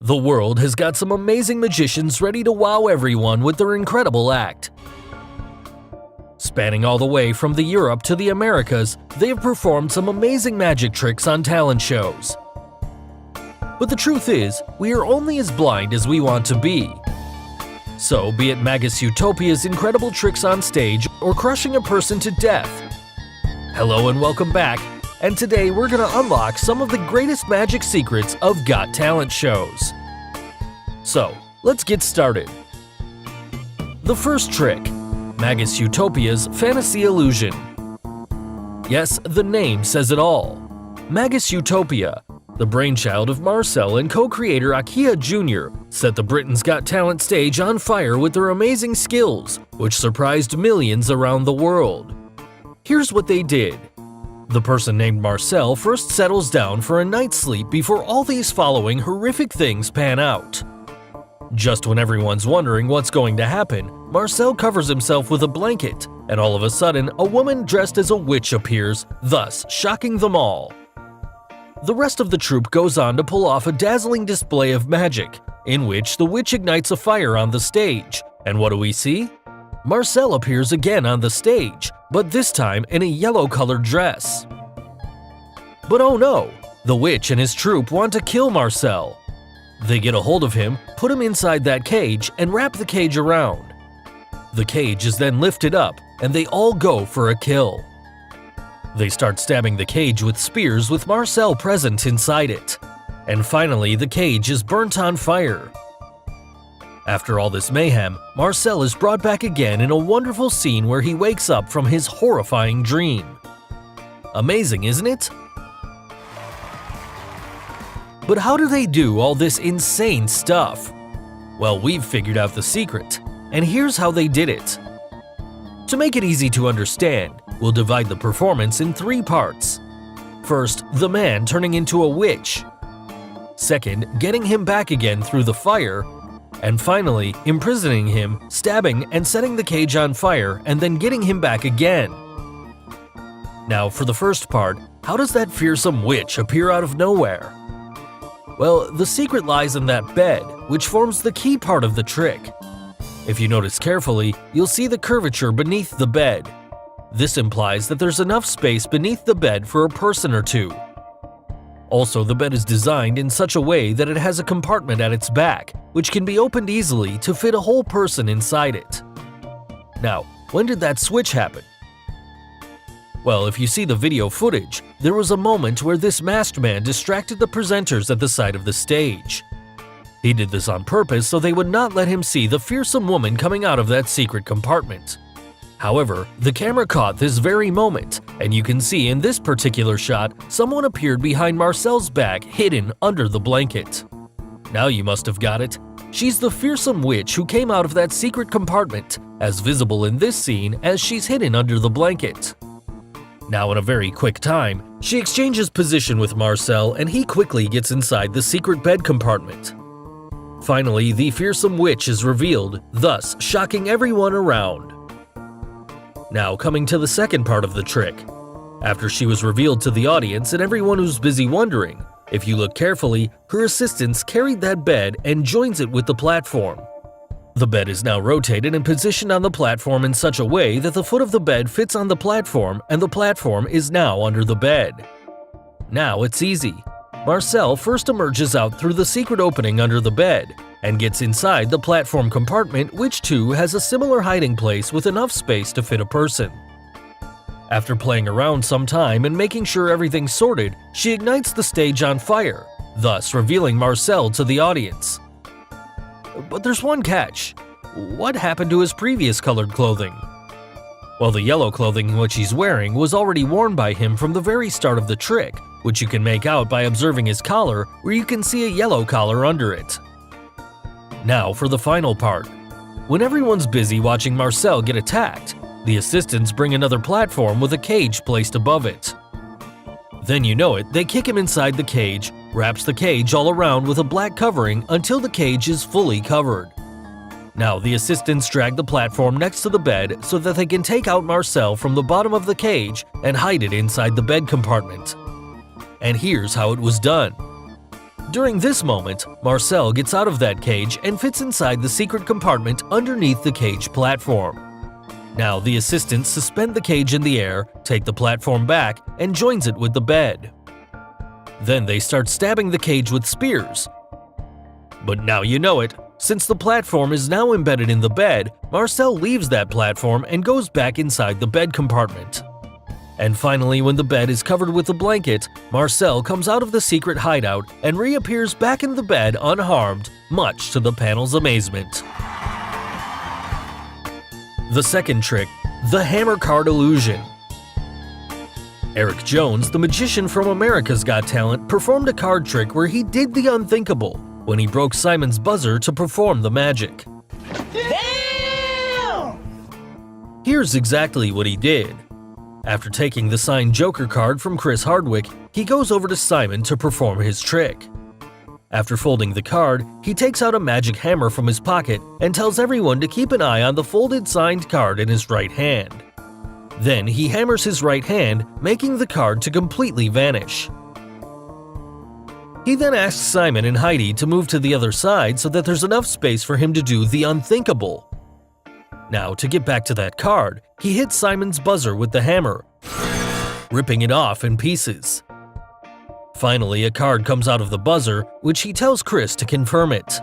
The world has got some amazing magicians ready to wow everyone with their incredible act. Spanning all the way from the Europe to the Americas, they have performed some amazing magic tricks on talent shows. But the truth is, we are only as blind as we want to be. So, be it Magus Utopia's incredible tricks on stage or crushing a person to death. Hello and welcome back, and today we're gonna unlock some of the greatest magic secrets of Got Talent shows. So, let's get started. The first trick, Magus Utopia's Fantasy Illusion. Yes, the name says it all. Magus Utopia, the brainchild of Marcel and co-creator Akia Jr., set the Britain's Got Talent stage on fire with their amazing skills, which surprised millions around the world. Here's what they did. The person named Marcel first settles down for a night's sleep before all these following horrific things pan out. Just when everyone's wondering what's going to happen, Marcel covers himself with a blanket, and all of a sudden, a woman dressed as a witch appears, thus shocking them all. The rest of the troupe goes on to pull off a dazzling display of magic, in which the witch ignites a fire on the stage, and what do we see? Marcel appears again on the stage, but this time in a yellow-colored dress. But oh no, the witch and his troupe want to kill Marcel. They get a hold of him, put him inside that cage, and wrap the cage around. The cage is then lifted up, and they all go for a kill. They start stabbing the cage with spears with Marcel present inside it. And finally, the cage is burnt on fire. After all this mayhem, Marcel is brought back again in a wonderful scene where he wakes up from his horrifying dream. Amazing, isn't it? But how do they do all this insane stuff? Well, we've figured out the secret, and here's how they did it. To make it easy to understand, we'll divide the performance in 3 parts. First, the man turning into a witch. Second, getting him back again through the fire. And finally, imprisoning him, stabbing and setting the cage on fire, and then getting him back again. Now, for the first part, how does that fearsome witch appear out of nowhere? Well, the secret lies in that bed, which forms the key part of the trick. If you notice carefully, you'll see the curvature beneath the bed. This implies that there's enough space beneath the bed for a person or two. Also, the bed is designed in such a way that it has a compartment at its back, which can be opened easily to fit a whole person inside it. Now, when did that switch happen? Well, if you see the video footage, there was a moment where this masked man distracted the presenters at the side of the stage. He did this on purpose so they would not let him see the fearsome woman coming out of that secret compartment. However, the camera caught this very moment, and you can see in this particular shot, someone appeared behind Marcel's back hidden under the blanket. Now you must have got it. She's the fearsome witch who came out of that secret compartment, as visible in this scene as she's hidden under the blanket. Now in a very quick time, she exchanges position with Marcel and he quickly gets inside the secret bed compartment. Finally, the fearsome witch is revealed, thus shocking everyone around. Now coming to the second part of the trick. After she was revealed to the audience and everyone who's busy wondering, if you look carefully, her assistants carried that bed and joins it with the platform. The bed is now rotated and positioned on the platform in such a way that the foot of the bed fits on the platform and the platform is now under the bed. Now it's easy. Marcel first emerges out through the secret opening under the bed and gets inside the platform compartment, which too has a similar hiding place with enough space to fit a person. After playing around some time and making sure everything's sorted, she ignites the stage on fire, thus revealing Marcel to the audience. But there's one catch. What happened to his previous colored clothing? Well, the yellow clothing which he's wearing was already worn by him from the very start of the trick, which you can make out by observing his collar, where you can see a yellow collar under it. Now for the final part. When everyone's busy watching Marcel get attacked, the assistants bring another platform with a cage placed above it. Then you know it, they kick him inside the cage, wraps the cage all around with a black covering until the cage is fully covered. Now the assistants drag the platform next to the bed so that they can take out Marcel from the bottom of the cage and hide it inside the bed compartment. And here's how it was done. During this moment, Marcel gets out of that cage and fits inside the secret compartment underneath the cage platform. Now the assistants suspend the cage in the air, take the platform back, and joins it with the bed. Then they start stabbing the cage with spears. But now you know it, since the platform is now embedded in the bed, Marcel leaves that platform and goes back inside the bed compartment. And finally, when the bed is covered with a blanket, Marcel comes out of the secret hideout and reappears back in the bed unharmed, much to the panel's amazement. The second trick, the hammer card illusion. Eric Jones, the magician from America's Got Talent, performed a card trick where he did the unthinkable when he broke Simon's buzzer to perform the magic. Damn! Here's exactly what he did. After taking the signed Joker card from Chris Hardwick, he goes over to Simon to perform his trick. After folding the card, he takes out a magic hammer from his pocket and tells everyone to keep an eye on the folded signed card in his right hand. Then he hammers his right hand, making the card to completely vanish. He then asks Simon and Heidi to move to the other side so that there's enough space for him to do the unthinkable. Now, to get back to that card, he hits Simon's buzzer with the hammer, ripping it off in pieces. Finally, a card comes out of the buzzer, which he tells Chris to confirm it.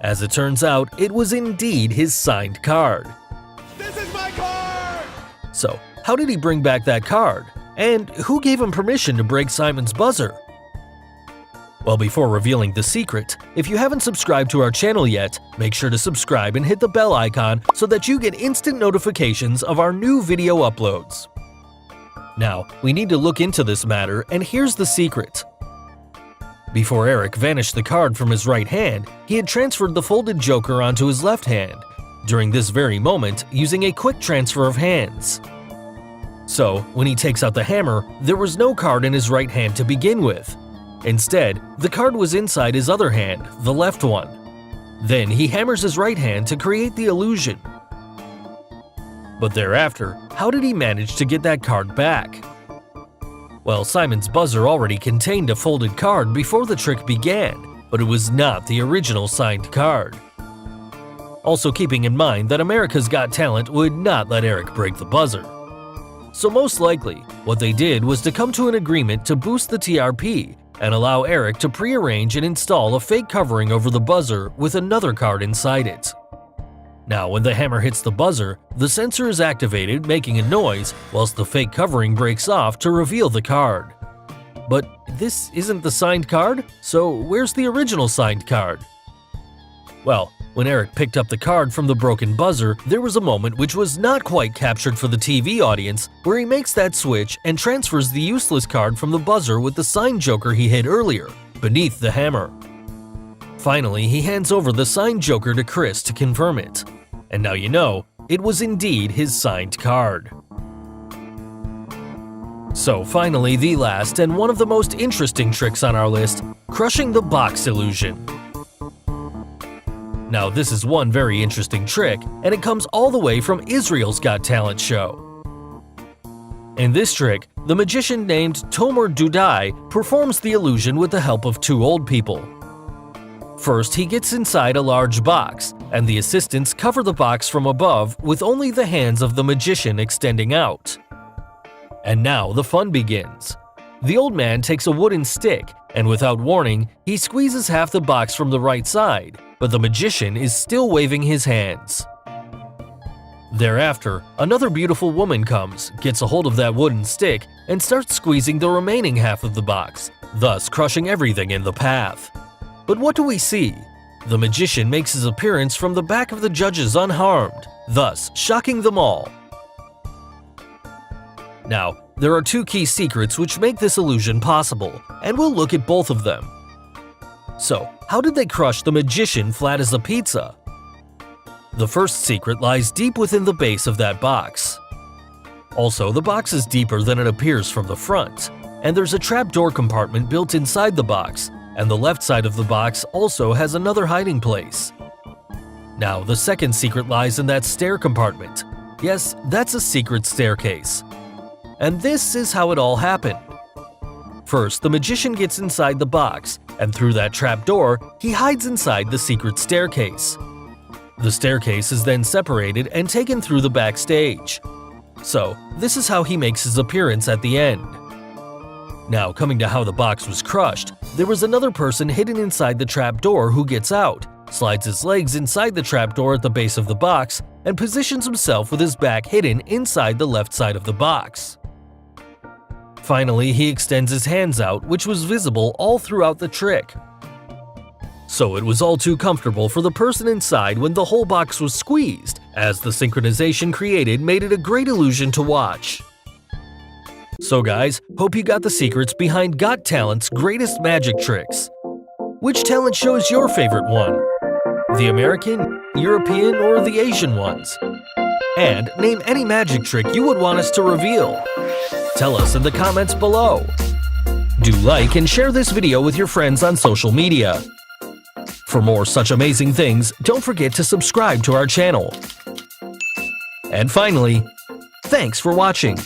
As it turns out, it was indeed his signed card. This is my card! So, how did he bring back that card? And who gave him permission to break Simon's buzzer? Well, before revealing the secret, if you haven't subscribed to our channel yet, make sure to subscribe and hit the bell icon so that you get instant notifications of our new video uploads. Now, we need to look into this matter, and here's the secret. Before Eric vanished the card from his right hand, he had transferred the folded Joker onto his left hand, during this very moment using a quick transfer of hands. So, when he takes out the hammer, there was no card in his right hand to begin with. Instead, the card was inside his other hand, the left one. Then he hammers his right hand to create the illusion. But thereafter, how did he manage to get that card back? Well, Simon's buzzer already contained a folded card before the trick began, but it was not the original signed card. Also keeping in mind that America's Got Talent would not let Eric break the buzzer. So most likely, what they did was to come to an agreement to boost the TRP and allow Eric to prearrange and install a fake covering over the buzzer with another card inside it. Now, when the hammer hits the buzzer, the sensor is activated, making a noise, whilst the fake covering breaks off to reveal the card. But this isn't the signed card, so where's the original signed card? Well, when Eric picked up the card from the broken buzzer, there was a moment which was not quite captured for the TV audience, where he makes that switch and transfers the useless card from the buzzer with the signed Joker he hid earlier, beneath the hammer. Finally, he hands over the signed Joker to Chris to confirm it. And now you know, it was indeed his signed card. So finally, the last and one of the most interesting tricks on our list, crushing the box illusion. Now this is one very interesting trick, and it comes all the way from Israel's Got Talent show. In this trick, the magician named Tomer Dudai performs the illusion with the help of two old people. First, he gets inside a large box, and the assistants cover the box from above with only the hands of the magician extending out. And now the fun begins. The old man takes a wooden stick, and without warning, he squeezes half the box from the right side, but the magician is still waving his hands. Thereafter, another beautiful woman comes, gets a hold of that wooden stick, and starts squeezing the remaining half of the box, thus crushing everything in the path. But what do we see? The magician makes his appearance from the back of the judges unharmed, thus shocking them all. Now, there are two key secrets which make this illusion possible, and we'll look at both of them. So, how did they crush the magician flat as a pizza? The first secret lies deep within the base of that box. Also, the box is deeper than it appears from the front, and there's a trapdoor compartment built inside the box, and the left side of the box also has another hiding place. Now, the second secret lies in that stair compartment. Yes, that's a secret staircase. And this is how it all happened. First, the magician gets inside the box, and through that trapdoor, he hides inside the secret staircase. The staircase is then separated and taken through the backstage. So, this is how he makes his appearance at the end. Now, coming to how the box was crushed, there was another person hidden inside the trapdoor who gets out, slides his legs inside the trapdoor at the base of the box, and positions himself with his back hidden inside the left side of the box. Finally, he extends his hands out, which was visible all throughout the trick. So it was all too comfortable for the person inside when the whole box was squeezed, as the synchronization created made it a great illusion to watch. So guys, hope you got the secrets behind Got Talent's greatest magic tricks. Which talent show is your favorite one? The American, European, or the Asian ones? And name any magic trick you would want us to reveal. Tell us in the comments below. Do like and share this video with your friends on social media. For more such amazing things, don't forget to subscribe to our channel. And finally, thanks for watching.